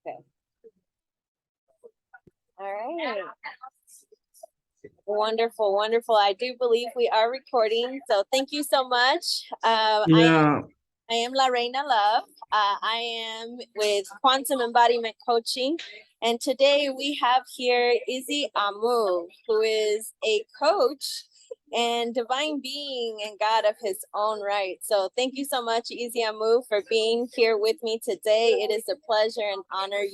Okay. All right. Wonderful, wonderful. I do believe we are recording, so thank you so much. I am LaReyna Love. I am with Quantum Embodiment Coaching, and today we have here IZzy AMuw, who is a coach and divine being and God of his own right. So thank you so much, IZzy AMuw, for being here with me today. It is a pleasure and honor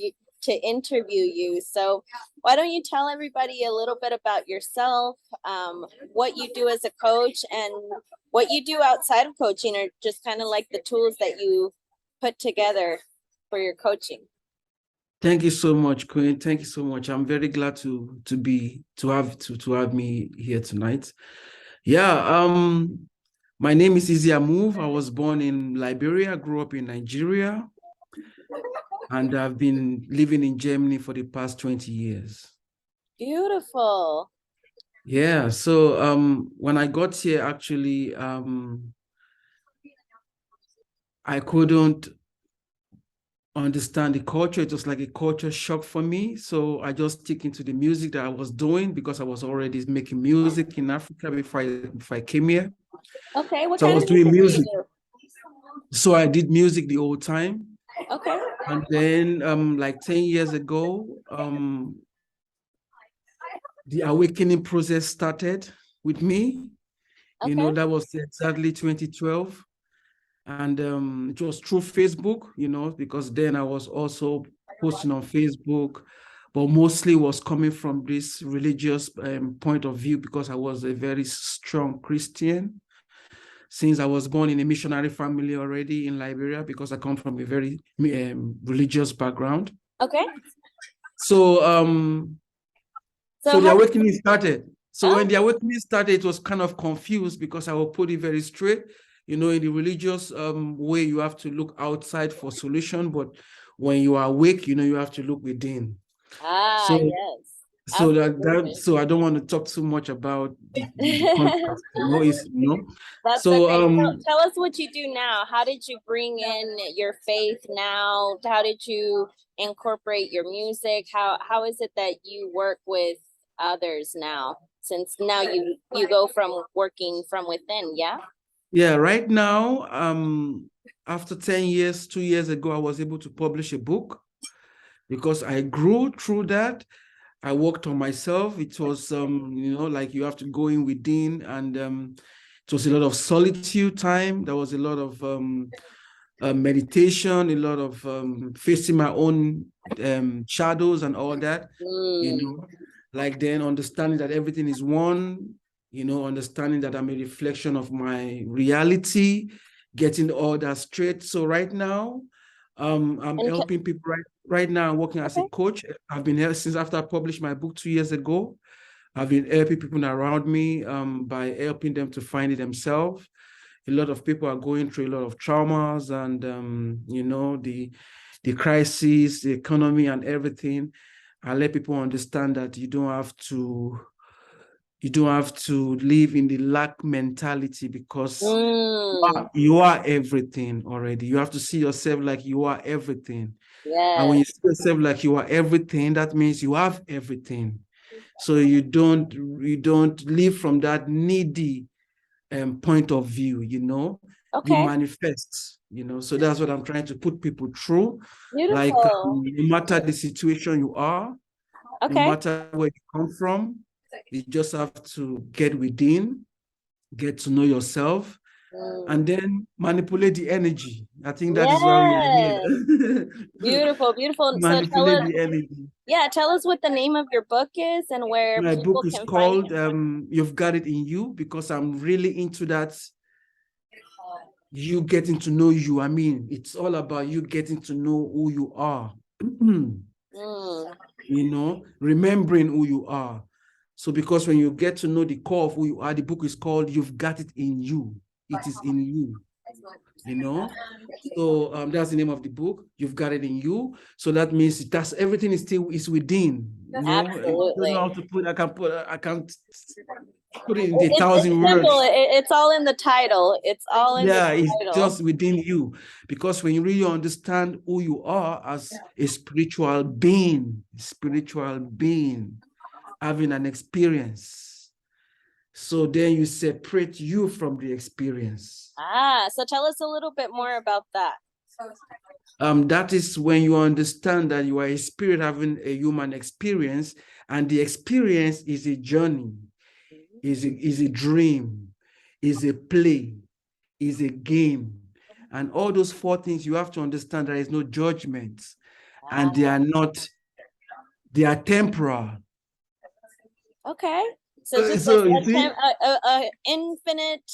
to interview you. So why don't you tell everybody a little bit about yourself, what you do as a coach, and what you do outside of coaching, or just kind of like the tools that you put together for your coaching. Thank you so much, Queen. Thank you so much. I'm very glad to have me here tonight. Yeah, my name is IZzy AMuw. I was born in Liberia, grew up in Nigeria, and I've been living in Germany for the past 20 years. Beautiful. Yeah, so when I got here, actually, I couldn't understand the culture. It was like a culture shock for me. So I just stick into the music that I was doing because I was already making music in Africa before I came here. Okay, what So kind I was of doing music. do you do? So I did music the whole time. Okay. And then like 10 years ago, the awakening process started with me. Okay. You know, that was exactly 2012. And it was through Facebook, you know, because then I was also posting on Facebook, but mostly was coming from this religious point of view because I was a very strong Christian. Since I was born in a missionary family already in Liberia, because I come from a very religious background. Okay. So the awakening started. So when the awakening started, it was kind of confused because I will put it very straight. You know, in the religious way, you have to look outside for solution, but when you are awake, you know, you have to look within. Ah, yes. So I don't want to talk too much about the context. That's so okay. Tell us what you do now. How did you bring in your faith now? How did you incorporate your music? How is it that you work with others now? Since now you go from working from within, yeah? Yeah, right now, after 10 years, 2 years ago, I was able to publish a book because I grew through that. I worked on myself. It was, you know, like you have to go in within, and it was a lot of solitude time. There was a lot of meditation, a lot of facing my own shadows and all that, you know, like then understanding that everything is one, you know, understanding that I'm a reflection of my reality, getting all that straight. So right now, I'm helping people right now. I'm working as a coach. I've been here since after I published my book 2 years ago. I've been helping people around me by helping them to find it themselves. A lot of people are going through a lot of traumas and, you know, the crisis, the economy and everything. I let people understand that you don't have to live in the lack mentality because you are everything already. You have to see yourself like you are everything. Yeah. And when you see yourself like you are everything, that means you have everything. So you don't live from that needy point of view, you know. You manifest, you know. So that's what I'm trying to put people through. Beautiful. Like no matter the situation you are, no matter where you come from, you just have to get within, get to know yourself, and then manipulate the energy. I think that is why we are here. Beautiful, beautiful. Manipulate the energy. Yeah, tell us what the name of your book is and where my people book is can called find it. You've Got It in You, because I'm really into that. You getting to know you. I mean, it's all about you getting to know who you are. You know, remembering who you are. So because when you get to know the core of who you are, the book is called You've Got It in You. It is in you. You know, so that's the name of the book. You've got it in you. So that means that's everything is still is within. You know, Absolutely. I don't know how to put. I can't put it in the 1,000 words. Simple. It's all in the title. It's all in the title. It's just within you. Because when you really understand who you are as a spiritual being, having an experience, so then you separate you from the experience. So tell us a little bit more about that. That is when you understand that you are a spirit having a human experience, and the experience is a journey, is a dream, is a play, is a game. And all those 4 things, you have to understand there is no judgment, and they are temporal. Okay. So just a infinite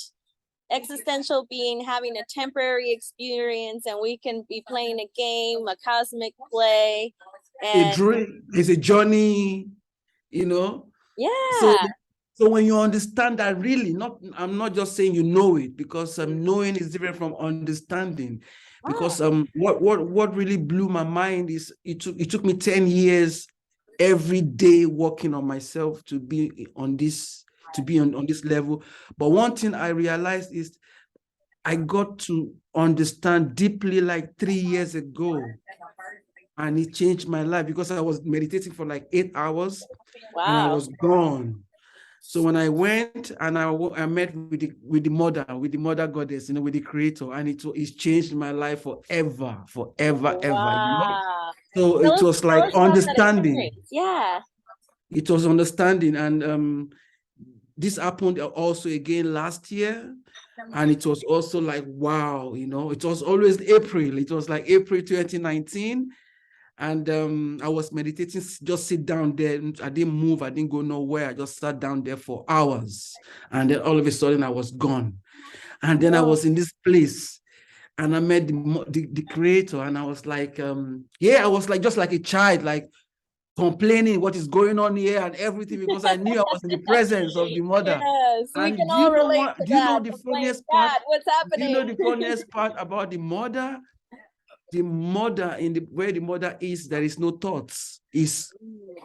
existential being having a temporary experience, and we can be playing a game, a cosmic play, and a dream is a journey, you know. Yeah. So when you understand that, really, I'm not just saying you know it, because knowing is different from understanding. Because what really blew my mind is it took me 10 years every day working on myself to be on this level. But one thing I realized is I got to understand deeply like 3 years ago, and it changed my life, because I was meditating for like 8 hours. Wow. And I was gone. So when I went and I met with the mother goddess, with the creator, and it's changed my life forever, ever, you know. So it was like understanding. Yeah. It was understanding. And this happened also again last year. And it was also like, wow, it was always April. It was like April 2019. And I was meditating, just sit down there. I didn't move. I didn't go nowhere. I just sat down there for hours. And then all of a sudden I was gone. And then I was in this place, and I met the creator, and I was like, I was like, just like a child, like complaining what is going on here and everything, because I knew I was in the presence of the mother. Yes, and we can all relate to that. Do you know the funniest part? What's happening? Do you know the funniest part about the mother? The mother, where the mother is, there is no thoughts, is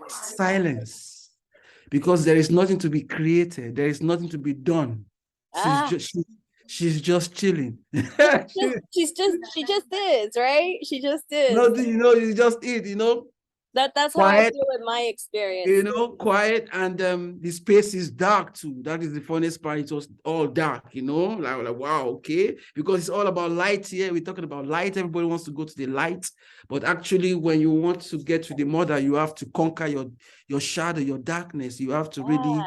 silence, because there is nothing to be created, there is nothing to be done. She's just chilling. she just is, right? She just is. No, you just eat, That's quiet, how I feel in my experience. Quiet, and the space is dark too. That is the funniest part. It was all dark, like wow, okay, because it's all about light here. We're talking about light. Everybody wants to go to the light, but actually, when you want to get to the mother, you have to conquer your shadow, your darkness. You have to really,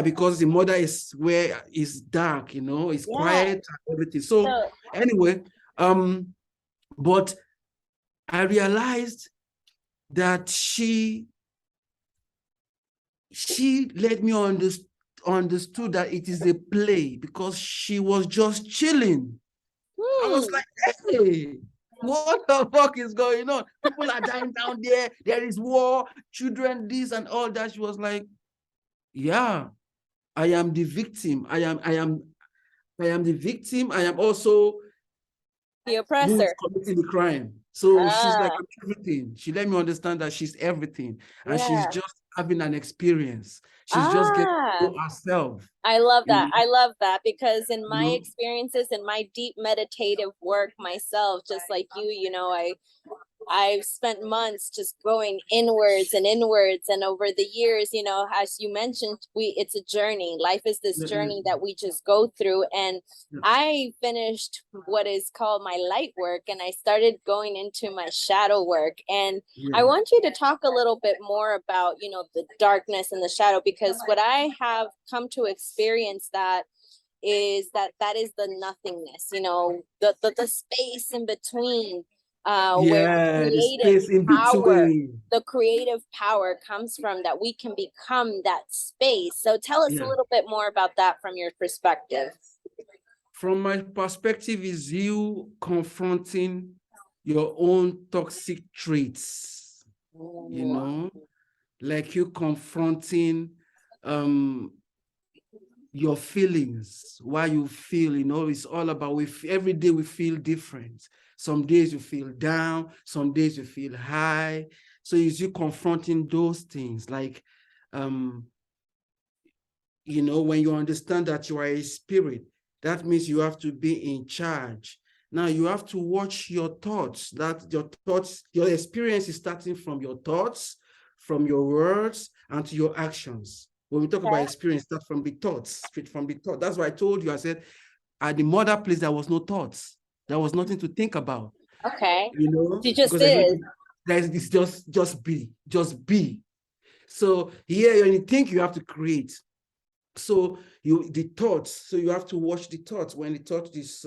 because the mother is where it's dark, it's quiet and everything. So anyway, but I realized that she let me understood that it is a play, because she was just chilling. I was like, hey, what the fuck is going on? People are dying down there. There is war, children, this and all that. She was like, yeah, I am the victim. I am the victim. I am also the oppressor who is committing the crime. So she's like everything. She let me understand that she's everything, and she's just having an experience. She's just getting to know herself. I love that. I love that, because in my experiences, in my deep meditative work myself, just like you, I've spent months just going inwards, and over the years, as you mentioned, it's a journey. Life is this journey that we just go through. And I finished what is called my light work, and I started going into my shadow work. And I want you to talk a little bit more about, the darkness and the shadow, because what I have come to experience is that is the nothingness, the space in between. Where the creative power comes from, that we can become that space. So tell us a little bit more about that from your perspective. From my perspective, is you confronting your own toxic traits, like you confronting your feelings, why you feel, it's all about, every day we feel different. Some days you feel down, some days you feel high. So it's you confronting those things, like you know, when you understand that you are a spirit, that means you have to be in charge. Now you have to watch your thoughts, your experience is starting from your thoughts, from your words, and to your actions. When we talk about experience, start from the thoughts, straight from the thought. That's why I told you, I said, at the mother place, there was no thoughts. There was nothing to think about. Okay. You know, You just because did. It's just be. So here, when you think, you have to create. So the thoughts. So you have to watch the thoughts. When the thought is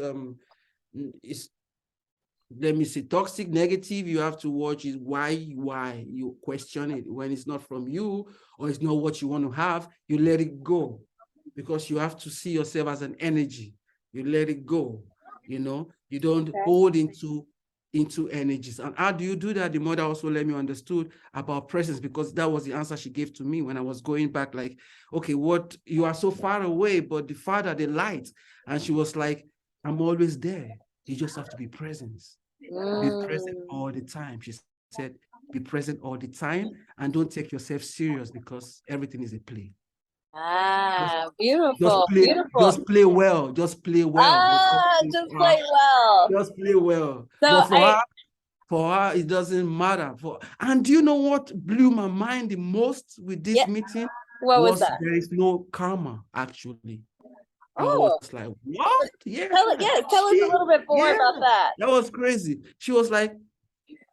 let me say toxic, negative, you have to watch is why you question it. When it's not from you or it's not what you want to have, you let it go, because you have to see yourself as an energy. You let it go, you know, you don't hold into energies. And how do you do that? The mother also let me understood about presence, because that was the answer she gave to me when I was going back, like, okay, what, you are so far away, but the Father, the light. And she was like, I'm always there. You just have to be present. Be present all the time. She said, be present all the time and don't take yourself serious, because everything is a play. Beautiful. Just play well. Just play well. Just play well. Just play well. So but for her, it doesn't matter. And do you know what blew my mind the most with this meeting? What was that? There is no karma, actually. I Oh. was like, what? Yeah. Tell us a little bit more about that. That was crazy. She was like,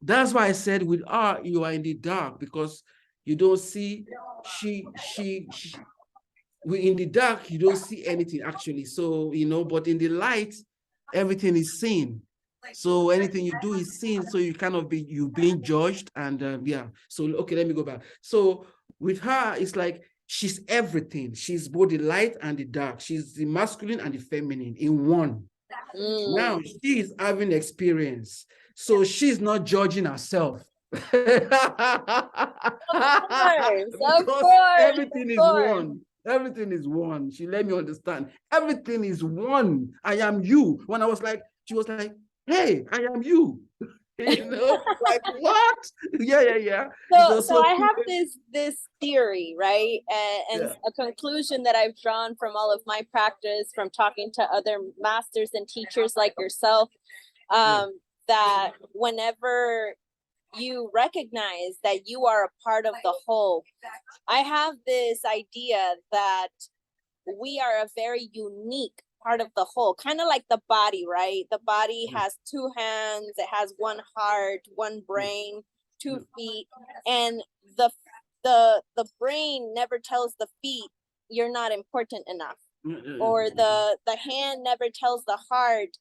that's why I said with her, you are in the dark, because you don't see, in the dark, you don't see anything, actually. So, you know, but in the light, everything is seen. So anything you do is seen. So you kind of you being judged. And yeah. So, okay, let me go back. So with her, it's like, she's everything. She's both the light and the dark. She's the masculine and the feminine in one. Now she is having experience. So she's not judging herself. Of course. Everything is one. Everything is one. She let me understand. Everything is one. I am you. When I was like, she was like, hey, I am you. You know, like, what? Yeah. So I have this theory, right? And a conclusion that I've drawn from all of my practice, from talking to other masters and teachers like yourself, that whenever you recognize that you are a part of the whole, I have this idea that we are a very unique part of the whole, kind of like the body, right? The body has two hands, it has one heart, one brain, 2 feet, and the brain never tells the feet you're not important enough, or the hand never tells the heart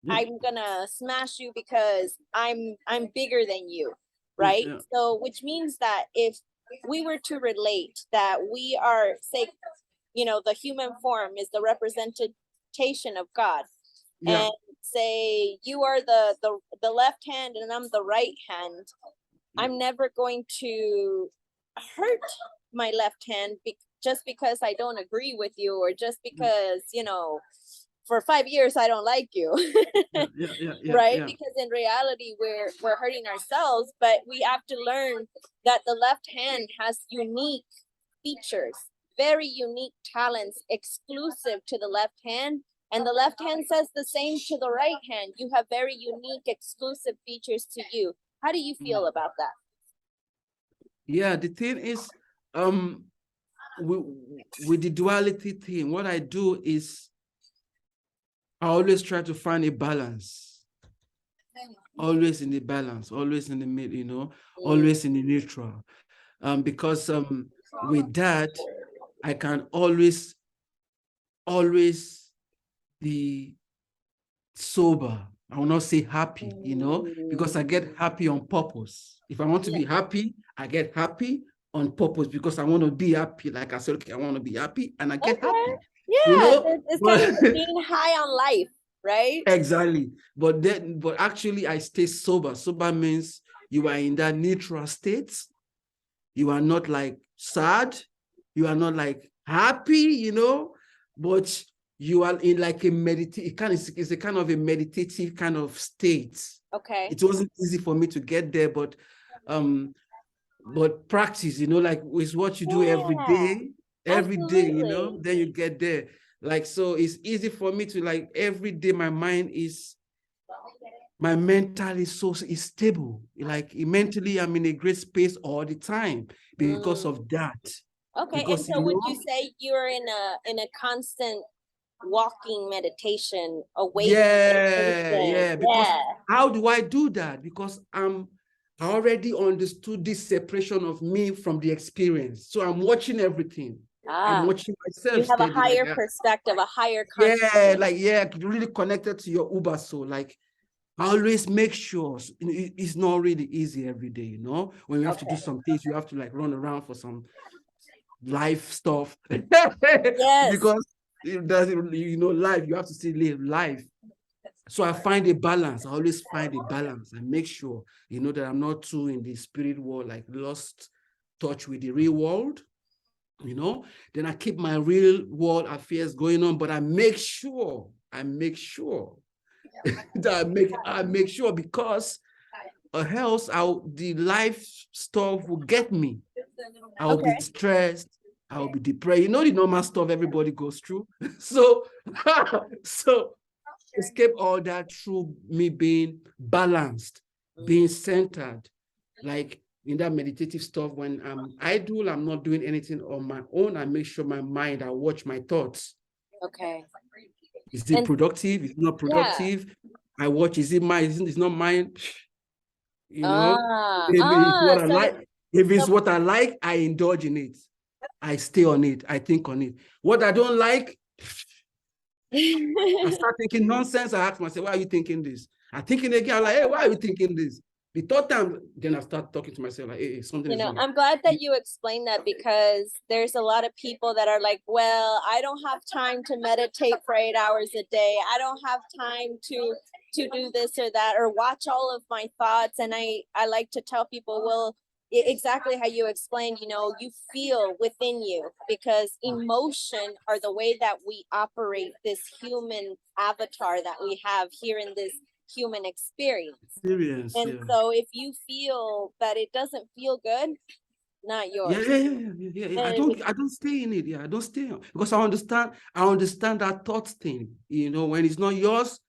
I'm gonna smash you because I'm bigger than you, right? So which means that if we were to relate that we are, say, you know, the human form is the representation of God, and say you are the left hand and I'm the right hand, I'm never going to hurt my left hand just because I don't agree with you, or just because, you know, for 5 years I don't like you. Right? Because in reality we're hurting ourselves, but we have to learn that the left hand has unique features, very unique talents exclusive to the left hand, and the left hand says the same to the right hand. You have very unique exclusive features to you. How do you feel about that? Yeah, the thing is, with the duality thing, what I do is I always try to find a balance. Always in the balance, always in the middle, you know, always in the neutral. Because with that, I can always be sober. I will not say happy, you know, because I get happy on purpose. If I want to be happy, I get happy on purpose, because I want to be happy. Like I said, okay, I want to be happy, and I get happy. Yeah, you know? It's kind of being high on life, right? Exactly. But actually I stay sober. Sober means you are in that neutral state. You are not like sad. You are not like happy, you know, but you are in like a it's a kind of a meditative kind of state. Okay. It wasn't easy for me to get there, but practice, you know, like is what you do every day. every day, you know, then you get there. Like, so it's easy for me to, like, every day my mental is stable. Like, mentally, I'm in a great space all the time because of that. Okay, because, and so would you say you're in a constant walking meditation, awakening meditation? Because how do I do that? Because I already understood this separation of me from the experience. So I'm watching everything. I'm watching myself. You have a higher perspective, a higher consciousness. Really connected to your Uber soul. Like, always make sure it's not really easy every day, you know. When you have to do some things, you have to, like, run around for some life stuff. Because it doesn't, you know, life, you have to still live life. So I find a balance. I always find a balance and make sure, you know, that I'm not too in the spirit world, like lost touch with the real world, you know. Then I keep my real world affairs going on, but I make sure that I make sure, because else the life stuff will get me. I'll be stressed. I'll be depressed. You know, the normal stuff everybody goes through. So escape all that through me being balanced, being centered, like in that meditative stuff. When I'm idle, I'm not doing anything on my own. I make sure my mind, I watch my thoughts. Is it productive? Is it not productive? I watch, is it mine? It's not mine. You know, if it's what I like, I indulge in it. I stay on it. I think on it. What I don't like, I start thinking nonsense. I ask myself, why are you thinking this? I think it again. I'm like, hey, why are you thinking this? The third time, then I start talking to myself like, hey, something is wrong. I'm glad that you explained that, because there's a lot of people that are like, well, I don't have time to meditate for 8 hours a day. I don't have time to do this or that, or watch all of my thoughts. And I like to tell people, well, exactly how you explained, you know, you feel within you, because emotion are the way that we operate this human avatar that we have here in this human experience. And so if you feel that it doesn't feel good, not yours. I don't stay in it. I don't stay, because I understand that thought thing, you know, when it's not yours,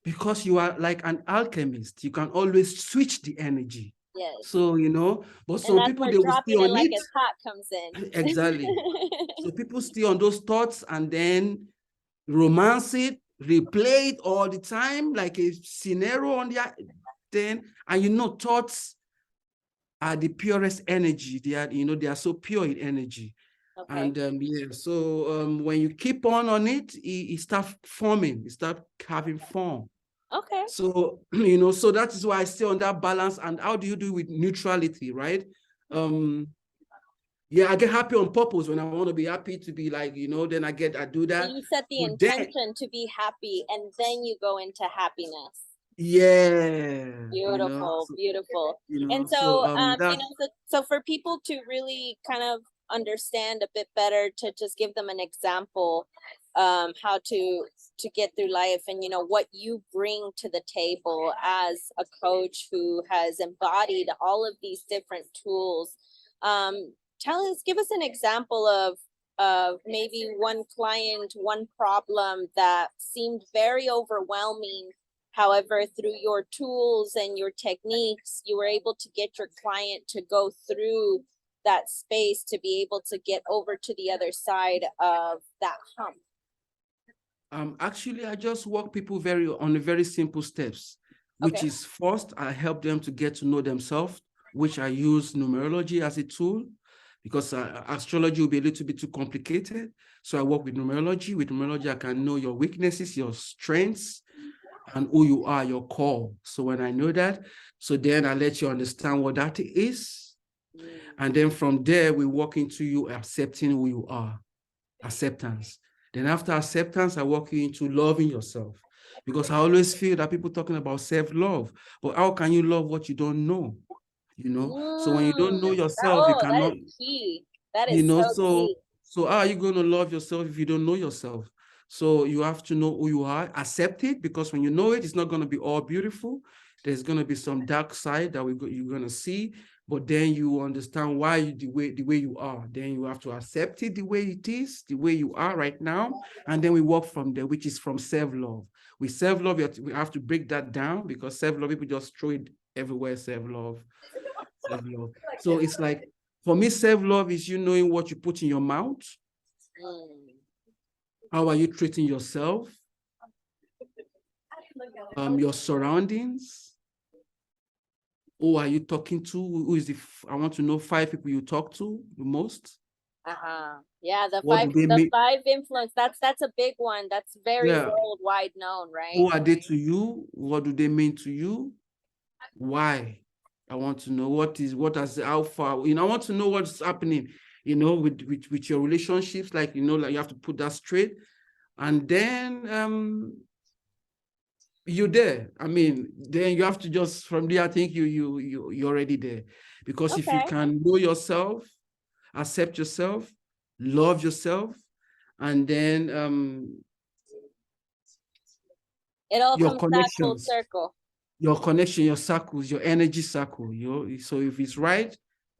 because you are like an alchemist, you can always switch the energy. So, you know, but some people, they will stay on it. A thought comes in. Exactly. So people stay on those thoughts and then romance it, replay it all the time, like a scenario on the then, and you know, thoughts are the purest energy. They are, you know, they are so pure in energy. And so when you keep on it starts forming, it starts having form. So, you know, so that is why I stay on that balance. And how do you do with neutrality, right? I get happy on purpose when I want to be happy, to be like, you know, then I do that. So you set the intention to be happy, and then you go into happiness. Beautiful, beautiful. You know, and so, you know, so for people to really kind of understand a bit better, to just give them an example, how to get through life, and, you know, what you bring to the table as a coach who has embodied all of these different tools. Give us an example of maybe one client, one problem that seemed very overwhelming. However, through your tools and your techniques, you were able to get your client to go through that space, to be able to get over to the other side of that hump. Actually, I just walk people on the very simple steps, which is first, I help them to get to know themselves, which I use numerology as a tool, because astrology will be a little bit too complicated. So I work with numerology. With numerology, I can know your weaknesses, your strengths, and who you are, your core. So when I know that, so then I let you understand what that is. And then from there, we walk into you accepting who you are, acceptance. Then after acceptance, I walk you into loving yourself, because I always feel that people talking about self-love, but how can you love what you don't know? You know, so when you don't know yourself, you cannot. That is key. That is, you know, so key. So how are you going to love yourself if you don't know yourself? So you have to know who you are, accept it, because when you know it, it's not going to be all beautiful. There's going to be some dark side that you're going to see, but then you understand why the way you are. Then you have to accept it the way it is, the way you are right now. And then we work from there, which is from self-love. With self-love, we have to break that down, because self-love, people just throw it everywhere, self-love. So it's like, for me, self-love is you knowing what you put in your mouth. How are you treating yourself? Your surroundings. Who are you talking to? Who is I want to know 5 people you talk to the most. Yeah, the five influence. That's a big one. That's very worldwide known, right? Who are they to you? What do they mean to you? Why? I want to know how far, I want to know what's happening, with your relationships, like, like you have to put that straight. And then you're there. I mean, then you have to just, from there, I think you're already there. Because if you can know yourself, accept yourself, love yourself, and then it all comes back full circle. Your connection, your circles, your energy circle. So if it's right,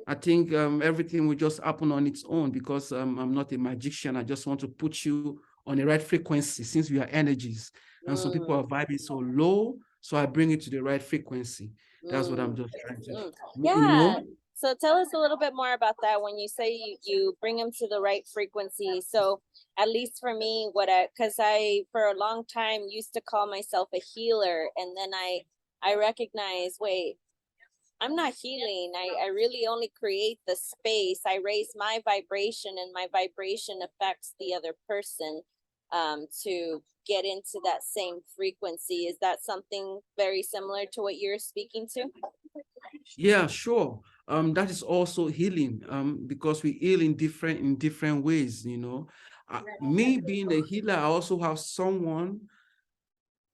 I think everything will just happen on its own, because I'm not a magician. I just want to put you on the right frequency, since we are energies. And some people are vibing so low, so I bring it to the right frequency. That's what I'm just trying to. Yeah. So tell us a little bit more about that. When you say you bring them to the right frequency. So at least for me, because I for a long time used to call myself a healer, and then I recognize, wait, I'm not healing. I really only create the space. I raise my vibration, and my vibration affects the other person to get into that same frequency. Is that something very similar to what you're speaking to? Yeah, sure. That is also healing, because we heal in different ways, me being a healer, I also have someone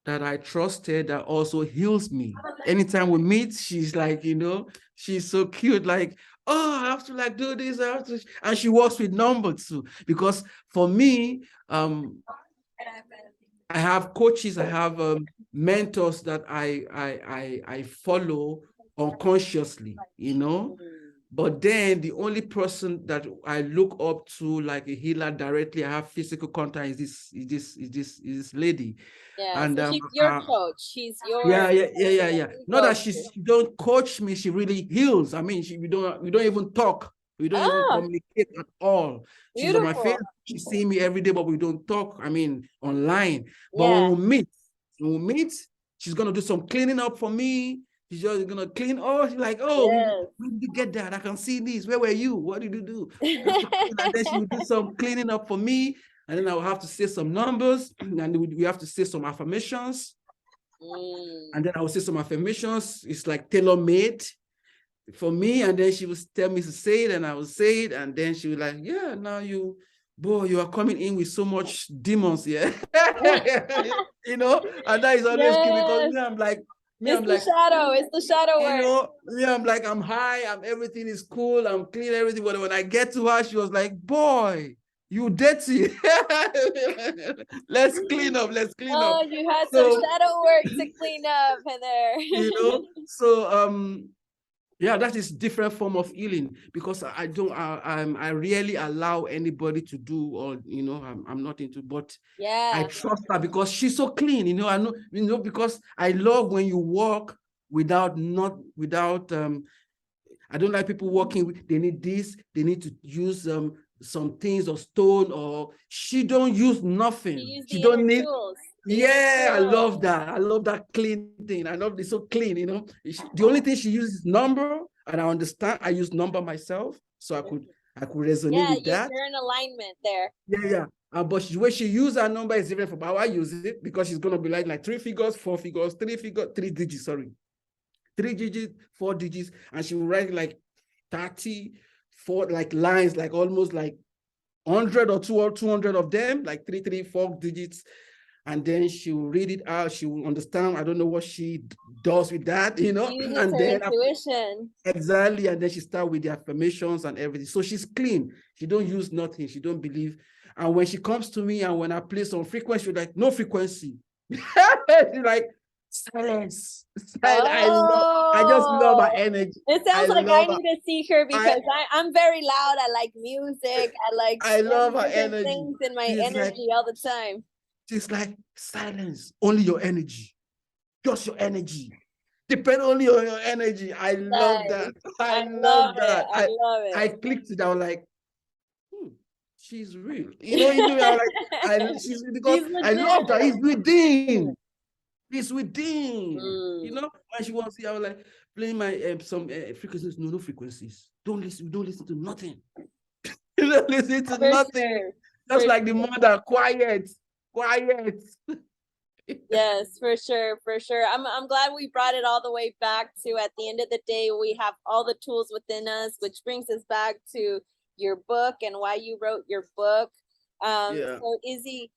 that I trusted that also heals me. Anytime we meet, she's like, she's so cute, like, oh, I have to like do this, I have to, and she works with numbers too. Because for me, I have coaches, I have mentors that I follow unconsciously, But then the only person that I look up to, like a healer directly, I have physical contact, is this lady. Yeah, and so she's your coach. She's your yeah. Not that she don't coach me, she really heals. I mean, we don't even talk. We don't even communicate at all. She's on my face. She sees me every day, but we don't talk. I mean, online. But when we meet, she's gonna do some cleaning up for me. She's just gonna clean. Oh, she's like, oh, where did you get that? I can see this. Where were you? What did you do? And then she will do some cleaning up for me. And then I will have to say some numbers, and we have to say some affirmations. And then I will say some affirmations. It's like tailor-made for me. And then she will tell me to say it, and I will say it. And then she will like, yeah, now you are coming in with so much demons, yeah. And that is always cute, because I'm like, it's the shadow work. I'm like, I'm high, everything is cool, I'm clean, everything. But when I get to her, she was like, boy, you dirty. Let's clean up. Oh, you had some shadow work to clean up, Heather. So yeah, that is different form of healing, because I rarely allow anybody to do, or I'm not into, but I trust her because she's so clean. I know, because I love when you walk without I don't like people walking. They need this. They need to use some things or stone, or she don't use nothing. She don't need tools. Yeah, I love that. I love that clean thing. I love this so clean, The only thing she uses is number, and I understand. I use number myself, so I could resonate with that. You're in alignment there. Yeah. But the way she uses her number is different from how I use it, because she's gonna be like 3 figures, 4 figures, 3 digits, sorry. 3 digits, 4 digits, and she will write like 34 like lines, like almost like 100 or 200 of them, like 3, 4 digits. And then she will read it out. She will understand. I don't know what she does with that, and then intuition. Exactly. And then she starts with the affirmations and everything. So she's clean. She don't use nothing. She don't believe. And when she comes to me, and when I play some frequency, she's like, no frequency. She's like, silence. I just love her Oh, energy. it sounds like I need to see her because I I'm very loud. I like music. I like love her different energy. things in my She's energy all the time. She's like, silence, only your energy, just your energy. Depend only on your energy. I love that. I love that. I love it. I clicked it. I was like, she's real. You know, you know, she's because I love that. He's within. He's within. You know, when she was here, I was like playing my some frequencies. No frequencies. Don't listen to nothing. You don't listen to nothing. Sure. Just like the mother, quiet. Yes, for sure. I'm glad we brought it all the way back to, at the end of the day, we have all the tools within us, which brings us back to your book and why you wrote your book. So IZzy,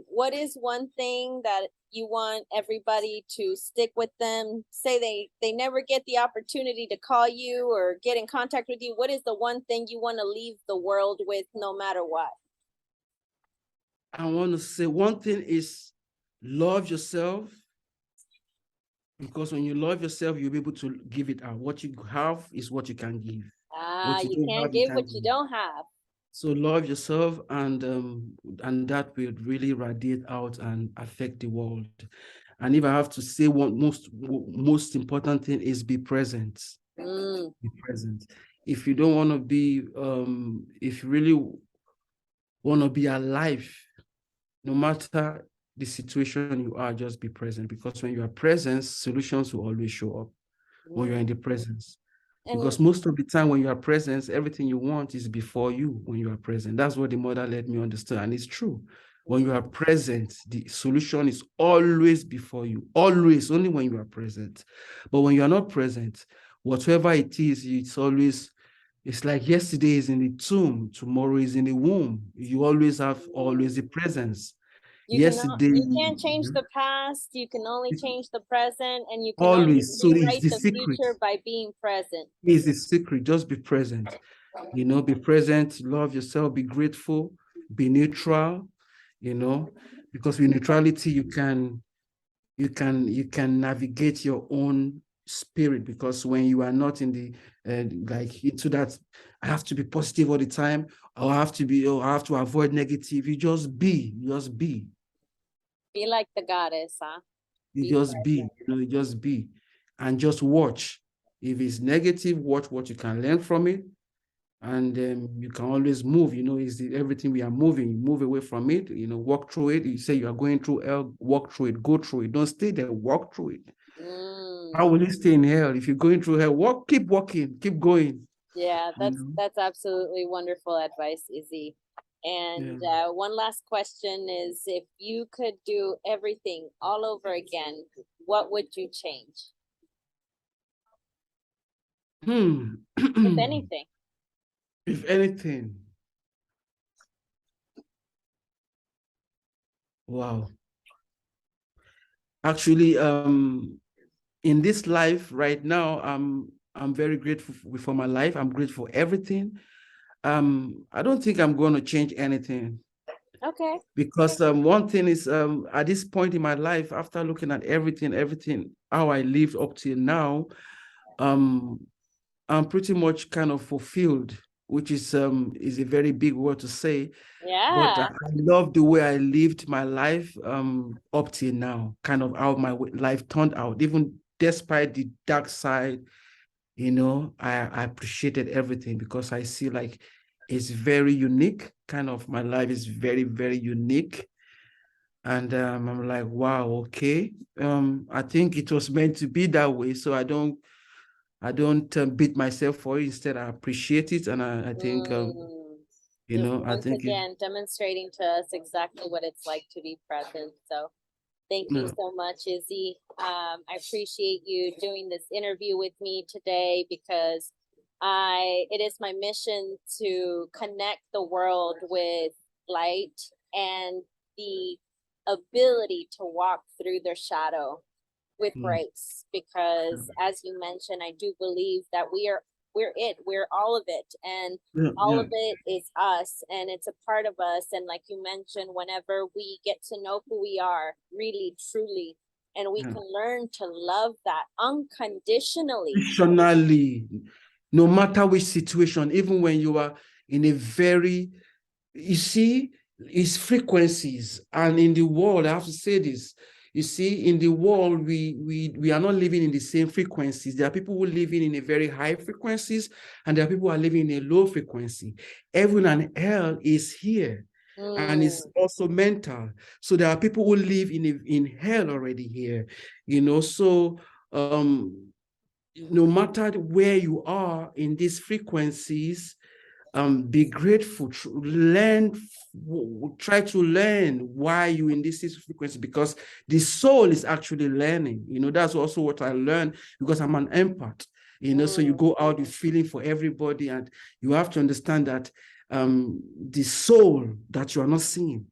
what is one thing that you want everybody to stick with them? Say they never get the opportunity to call you or get in contact with you. What is the one thing you want to leave the world with no matter what? I want to say one thing is love yourself, because when you love yourself, you'll be able to give it out. What you have is what you can give. What You can't give what you don't have. So love yourself, and that will really radiate out and affect the world. And if I have to say, one most important thing is be present. Be present. If you don't want to be, if you really want to be alive, no matter the situation you are, just be present. Because when you are present, solutions will always show up when you're in the presence. Because most of the time when you are present, everything you want is before you when you are present. That's what the mother let me understand. And it's true. When you are present, the solution is always before you. Always, only when you are present. But when you are not present, whatever it is, it's like yesterday is in the tomb, tomorrow is in the womb. You always have the presence. You can't change the past. You can only change the present, and you can only rewrite the future by being present. It's the secret. Just be present. You know, be present, love yourself, be grateful, be neutral, you know, because with neutrality you can navigate your own spirit. Because when you are not in the like into that, I have to be positive all the time, or I have to avoid negative. You just be. Be like the goddess, huh? You just be, and just watch. If it's negative, watch what you can learn from it, and you can always move. You know, everything we are moving, move away from it. You know, walk through it. You say you are going through hell, walk through it, go through it. Don't stay there, walk through it. How will you stay in hell if you're going through hell? Keep walking, keep going. Yeah, that's absolutely wonderful advice, IZzy. And one last question is, if you could do everything all over again, what would you change? If anything. If anything. Wow. Actually, in this life right now, I'm very grateful for my life. I'm grateful for everything. I don't think I'm going to change anything. Okay. Because one thing is, at this point in my life, after looking at everything, how I lived up till now, I'm pretty much kind of fulfilled, which is a very big word to say. Yeah. But I love the way I lived my life up till now, kind of how my life turned out, even despite the dark side. You know, I appreciated everything because I see like it's very unique. Kind of my life is very, very unique. And I'm like, wow, okay. I think it was meant to be that way. So I don't beat myself for it. Instead, I appreciate it. And I think, you know, once again, demonstrating to us exactly what it's like to be present. So thank you so much, IZzy. I appreciate you doing this interview with me today, because it is my mission to connect the world with light and the ability to walk through their shadow with grace. Because as you mentioned, I do believe that we're all of it, and all of it is us, and it's a part of us. And like you mentioned, whenever we get to know who we are really truly, and we can learn to love that unconditionally. No matter which situation, even when you are in a very, you see, it's frequencies. And in the world, I have to say this, you see, in the world, we are not living in the same frequencies. There are people who are living in a very high frequencies, and there are people who are living in a low frequency. Heaven and hell is here. And it's also mental. So there are people who live in hell already here, you know. So no matter where you are in these frequencies, be grateful, try to learn why you in this frequency, because the soul is actually learning. You know, that's also what I learned, because I'm an empath, you know. So you go out, you're feeling for everybody, and you have to understand that the soul that you are not seeing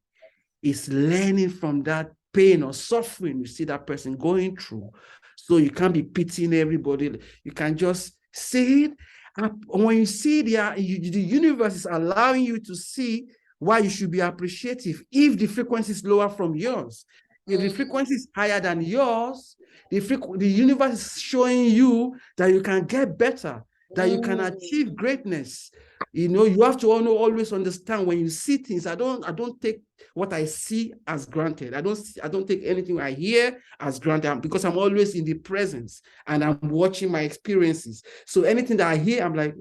is learning from that pain or suffering you see that person going through. So you can't be pitying everybody. You can just see it. And when you see the universe is allowing you to see why you should be appreciative. If the frequency is lower from yours, if the frequency is higher than yours, the universe is showing you that you can get better, that you can achieve greatness. You know, you have to always understand when you see things. I don't take what I see as granted. I don't take anything I hear as granted, because I'm always in the presence and I'm watching my experiences. So anything that I hear, I'm like,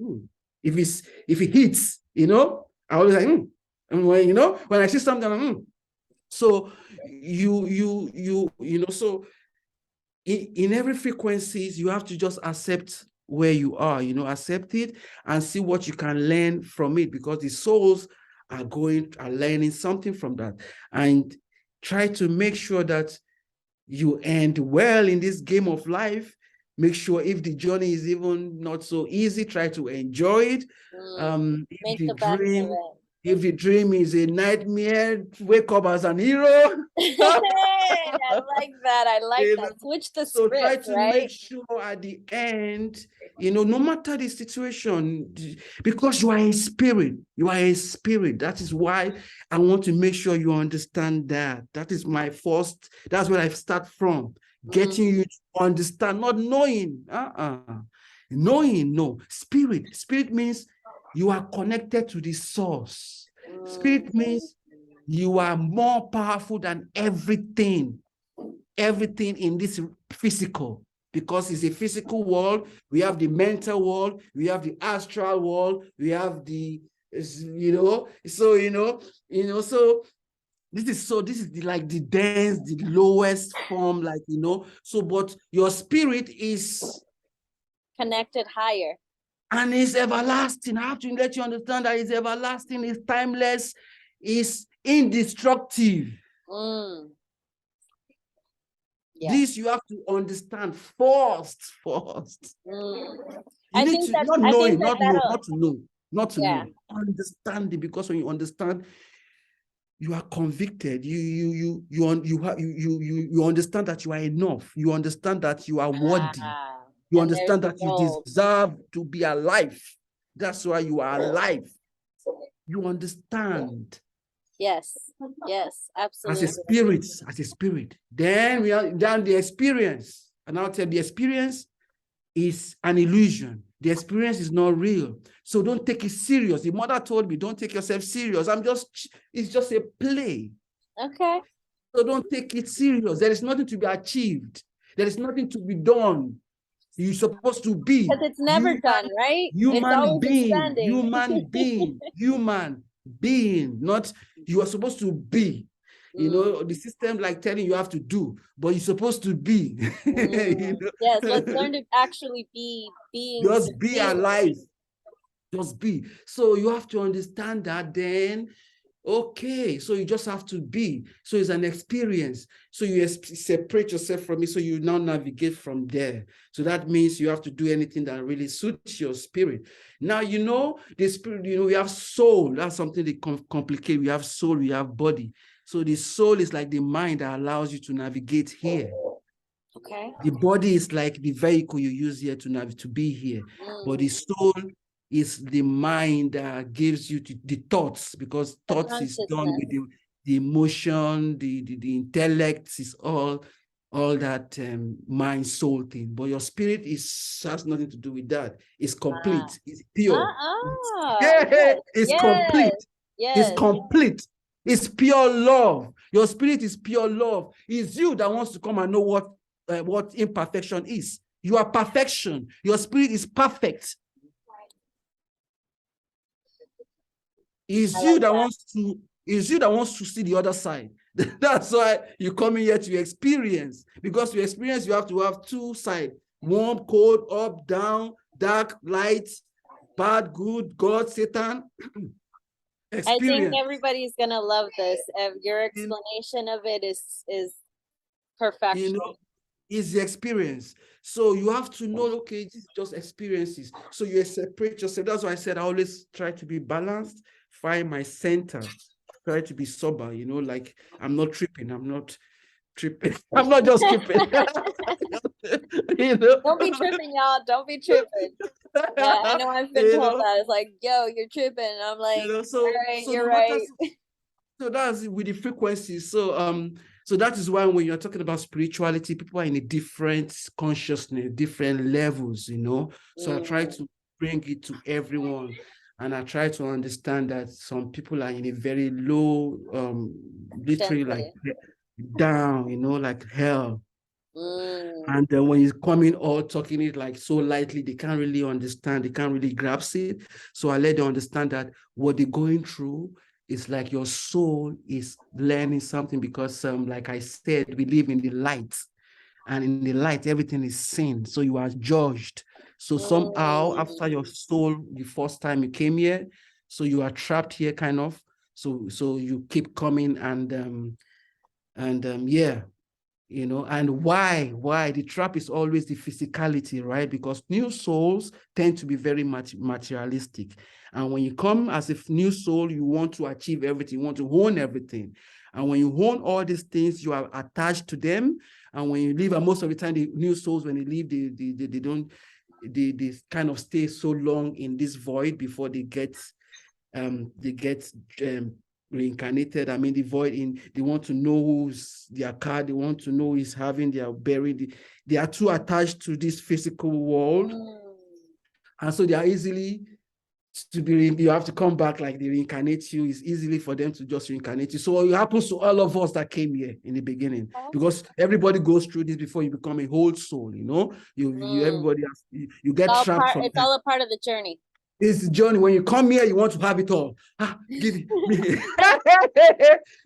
if it hits, you know, I always like, and when, you know, when I see something, I'm, so you know, so in every frequencies, you have to just accept where you are, you know, accept it and see what you can learn from it, because the souls are learning something from that. And try to make sure that you end well in this game of life. Make sure if the journey is even not so easy, try to enjoy it. If the dream is a nightmare, wake up as an hero. Hey, I like that. I like that. Switch the script, try to make sure at the end, you know, no matter the situation, because you are a spirit, That is why I want to make sure you understand that. That is my first, that's where I start from, getting you to understand, not knowing. Knowing, no. Spirit means you are connected to the source. Spirit means you are more powerful than everything in this physical, because it's a physical world. We have the mental world, we have the astral world, we have the, you know, so so this is like the dense, the lowest form, like, you know. So but your spirit is connected higher, and it's everlasting. I have to let you understand that it's everlasting, it's timeless, it's indestructive. Yeah. This you have to understand first. I think that not knowing, not to know, understanding, because when you understand, you are convicted. You understand that you are enough. You understand that you are worthy. You understand that you deserve to be alive. That's why you are alive. You understand. Yes, absolutely. As a spirit. Then we are down the experience. And I'll tell you, the experience is an illusion. The experience is not real. So don't take it serious. The mother told me, don't take yourself serious. It's just a play. Okay. So don't take it serious. There is nothing to be achieved. There is nothing to be done. You're supposed to be. Because it's never done, right? Human being, not you are supposed to be. You know, the system like telling you have to do, but you're supposed to be. You know? Yes, let's learn to actually be being. Just be alive. Just be. So you have to understand that then. Okay, so you just have to be. So it's an experience. So you separate yourself from it, so you now navigate from there. So that means you have to do anything that really suits your spirit. Now, you know, the spirit, you know, we have soul. That's something that complicated. We have soul, we have body. So the soul is like the mind that allows you to navigate here. Okay. The body is like the vehicle you use here to be here. But the soul is the mind that gives you the thoughts, because thoughts is done with the emotion, the intellect is all all that mind soul thing, but your spirit has nothing to do with that. It's complete. It's pure. Yes, It's yes, complete. It's yes. complete. It's pure love. Your spirit is pure love. It's you that wants to come and know what imperfection is. You are perfection. Your spirit is perfect. It's you that wants to see the other side. That's why you come in here to experience. Because to experience, you have to have two sides: warm, cold, up, down, dark, light, bad, good, God, Satan. I think everybody's gonna love this. Your explanation of it is perfection. Is the experience. So you have to know, okay, this is just experiences. So you separate yourself. That's why I said I always try to be balanced, find my center, try to be sober, like I'm not tripping. I'm not tripping. I'm not just tripping. Don't be tripping, y'all. Don't be tripping. Yeah, I know I've been told that. It's like, yo, you're tripping. And I'm like, all right, you're right. So that's with the frequency. So that is why when you're talking about spirituality, people are in a different consciousness, different levels, So I try to bring it to everyone. And I try to understand that some people are in a very low, literally like down, like hell. And then when you come in all talking it like so lightly, they can't really understand, they can't really grasp it. So I let them understand that what they're going through is like your soul is learning something, because like I said, we live in the light, and in the light, everything is seen. So you are judged. So somehow after your soul, the first time you came here, so you are trapped here kind of. So you keep coming and yeah. And why the trap is always the physicality, right? Because new souls tend to be very much materialistic. And when you come as a new soul, you want to achieve everything, you want to own everything. And when you own all these things, you are attached to them. And when you leave, and most of the time, the new souls, when they leave, they kind of stay so long in this void before they get reincarnated. I mean, the void they want to know who's their card, they want to know who's having their buried. They are too attached to this physical world. And so they are easily to be, you have to come back, like they reincarnate you. It's easily for them to just reincarnate you. So it happens to all of us that came here in the beginning, because everybody goes through this before you become a whole soul, everybody has, you get trapped from it's all a part of the journey. It's the journey. When you come here, you want to have it all. Give me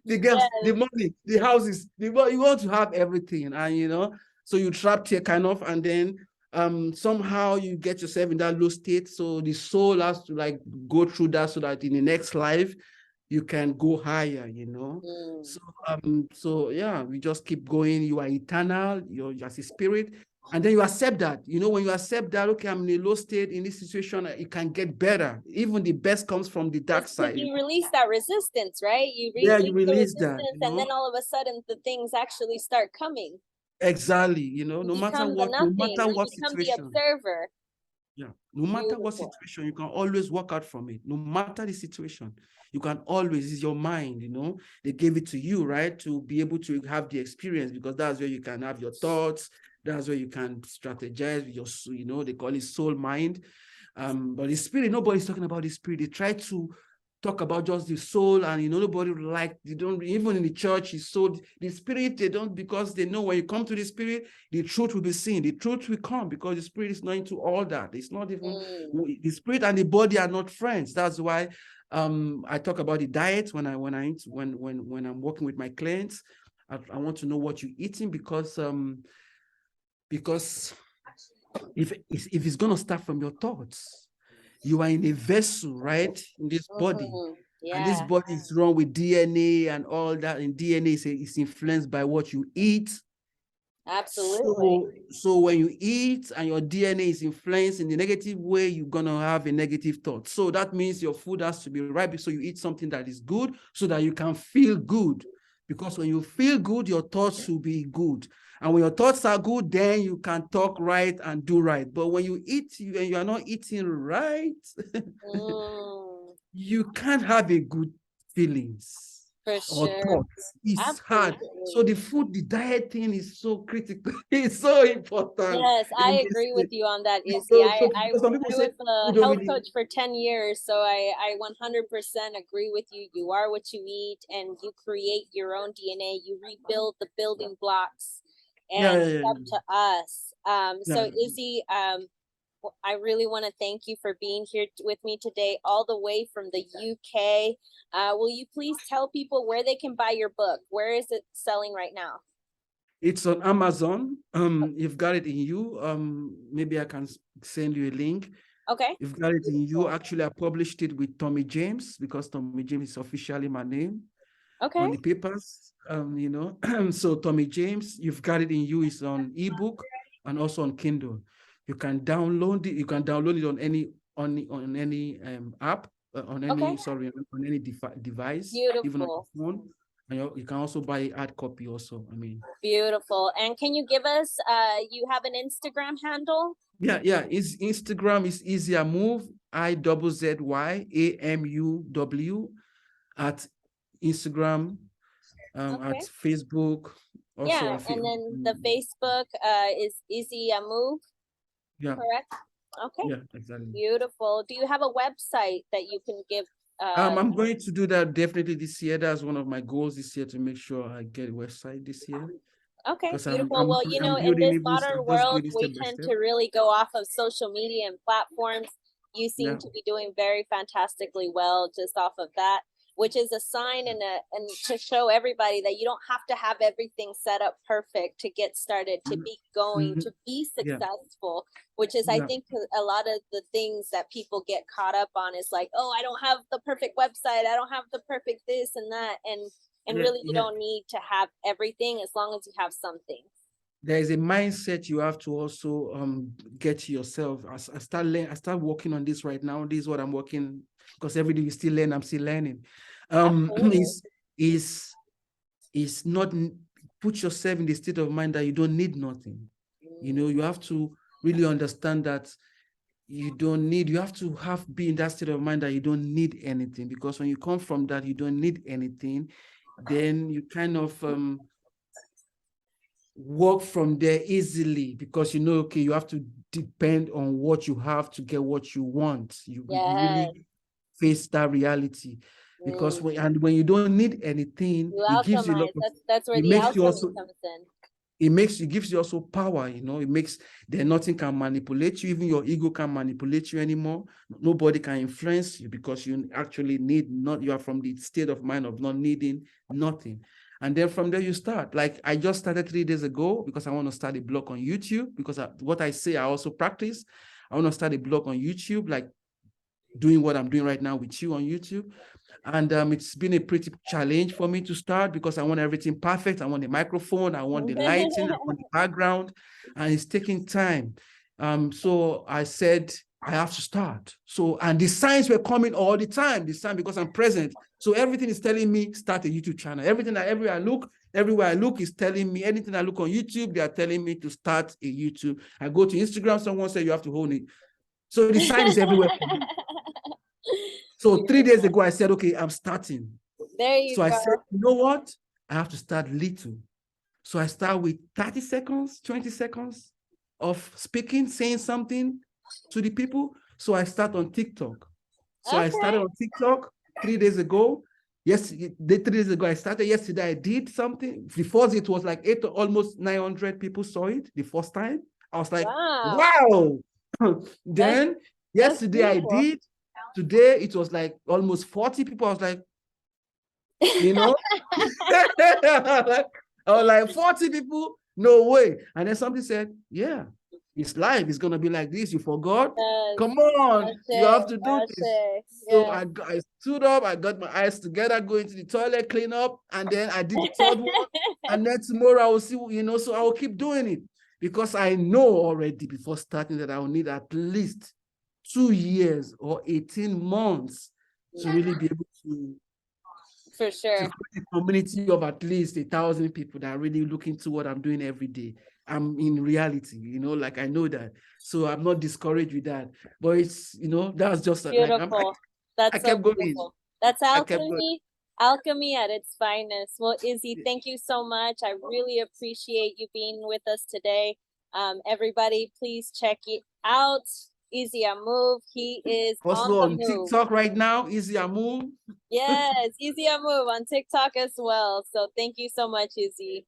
the girls, the money, the houses, you want to have everything. And so you trapped here kind of, and then somehow you get yourself in that low state. So the soul has to like go through that, so that in the next life you can go higher, So yeah, we just keep going. You are eternal, you're just a spirit. And then you accept that, when you accept that, okay, I'm in a low state in this situation, it can get better. Even the best comes from the dark side. You release that resistance, right? You release that. And then all of a sudden the things actually start coming. Exactly. No matter what The situation. observer. Yeah. No matter what situation, you can always walk out from it. No matter the situation, you can always, it's your mind, they gave it to you, right? To be able to have the experience, because that's where you can have your thoughts. That's where you can strategize with your, they call it soul mind. But the spirit, nobody's talking about the spirit. They try to talk about just the soul, and nobody they don't, even in the church, is so the spirit, they don't, because they know when you come to the spirit, the truth will be seen, the truth will come, because the spirit is not into all that. It's not even the spirit and the body are not friends. That's why I talk about the diet when I'm working with my clients. I want to know what you're eating, because if it's going to start from your thoughts, you are in a vessel, right? In this body. And this body is run with DNA and all that. And DNA is influenced by what you eat. Absolutely. So when you eat and your DNA is influenced in the negative way, you're going to have a negative thought. So that means your food has to be right. So you eat something that is good, so that you can feel good. Because when you feel good, your thoughts will be good. And when your thoughts are good, then you can talk right and do right. But when you eat and you are not eating right, you can't have a good feelings. For or sure. thoughts. It's Absolutely. hard. So the food, the diet thing is so critical. It's so important. Yes, I agree with you on that, IZzy. So, I some people say, was a health coach for 10 years, so I 100% agree with you. You are what you eat, and you create your own DNA. You rebuild the building blocks, and it's up to us. So IZzy, I really want to thank you for being here with me today, all the way from the UK. Will you please tell people where they can buy your book? Where is it selling right now? It's on Amazon. You've got it in you. Maybe I can send you a link. Okay. You've got it in you. Actually, I published it with Tommy James because Tommy James is officially my name. Okay. On the papers. You know, so Tommy James, you've got it in you. It's on ebook and also on Kindle. You can download it. You can download it on any app, on any on any device, Beautiful. even on your phone. And you can also buy a hard copy also. I mean, beautiful. And can you give us, you have an Instagram handle? Yeah. His Instagram is IZzy AMuw, IZzy AMuw at Instagram, at Facebook. Also and then the Facebook is IZzy AMuw. Yeah. Correct? Okay. Yeah, exactly. Beautiful. Do you have a website that you can give? I'm going to do that definitely this year. That's one of my goals this year, to make sure I get a website this year. Okay, beautiful. Well, you know, in this modern world, we tend to really go off of social media and platforms. You seem to be doing very fantastically well just off of that, which is a sign and to show everybody that you don't have to have everything set up perfect to get started, to be going, to be successful, which is, I think, a lot of the things that people get caught up on is like, oh, I don't have the perfect website. I don't have the perfect this and that. And really, you don't need to have everything as long as you have something. There is a mindset you have to also get to yourself. I start working on this right now. This is what I'm working, because every day you still learn. I'm still learning. Is not put yourself in the state of mind that you don't need nothing. You know, you have to really understand that you have to be in that state of mind that you don't need anything, because when you come from that, you don't need anything, then you kind of work from there easily, because you know, okay, you have to depend on what you have to get what you want. You really face that reality, because when you don't need anything, it gives you a lot of, that's where the alchemy comes in. It gives you also power, you know. It makes that nothing can manipulate you. Even your ego can't manipulate you anymore. Nobody can influence you, because you actually you are from the state of mind of not needing nothing. And then from there you start. Like I just started 3 days ago, because I want to start a blog on YouTube, because what I say, I also practice. I want to start a blog on YouTube, like doing what I'm doing right now with you on YouTube. And it's been a pretty challenge for me to start, because I want everything perfect. I want the microphone, I want the lighting, I want the background, and it's taking time. So I said, I have to start. So, and the signs were coming all the time, because I'm present. So everything is telling me, start a YouTube channel. Everywhere I look is telling me, anything I look on YouTube, they are telling me to start a YouTube. I go to Instagram, someone said you have to hold it. So the sign is everywhere for me. So 3 days ago, I said, okay, I'm starting. There you go. So I said, you know what? I have to start little. So I start with 30 seconds, 20 seconds of speaking, saying something to the people. So I start on TikTok. So I started on TikTok 3 days ago. Yes, 3 days ago I started. Yesterday I did something. The first, it was like almost 900 people saw it the first time. I was like, wow. Then yesterday I did. Today it was like almost 40 people. I was like, you know, I was like 40 people, no way. And then somebody said, yeah, it's live, it's gonna be like this. You forgot? Come on, you have to do this. So I stood up, I got my eyes together, go into the toilet, clean up, and then I did the third one. And then tomorrow I will see, you know, so I will keep doing it, because I know already before starting that I will need at least 2 years or 18 months to really be able to, for sure, to create a community of at least 1,000 people that are really looking to what I'm doing every day. I'm in reality, you know, like I know that. So I'm not discouraged with that. But it's, you know, that's just beautiful. like, I kept going. That's alchemy. Alchemy at its finest. Well, IZzy, thank you so much. I really appreciate you being with us today. Everybody, please check it out. IZzy AMuw. He is also on on the move. TikTok right now. IZzy AMuw. Yes, IZzy AMuw on TikTok as well. So thank you so much, IZzy.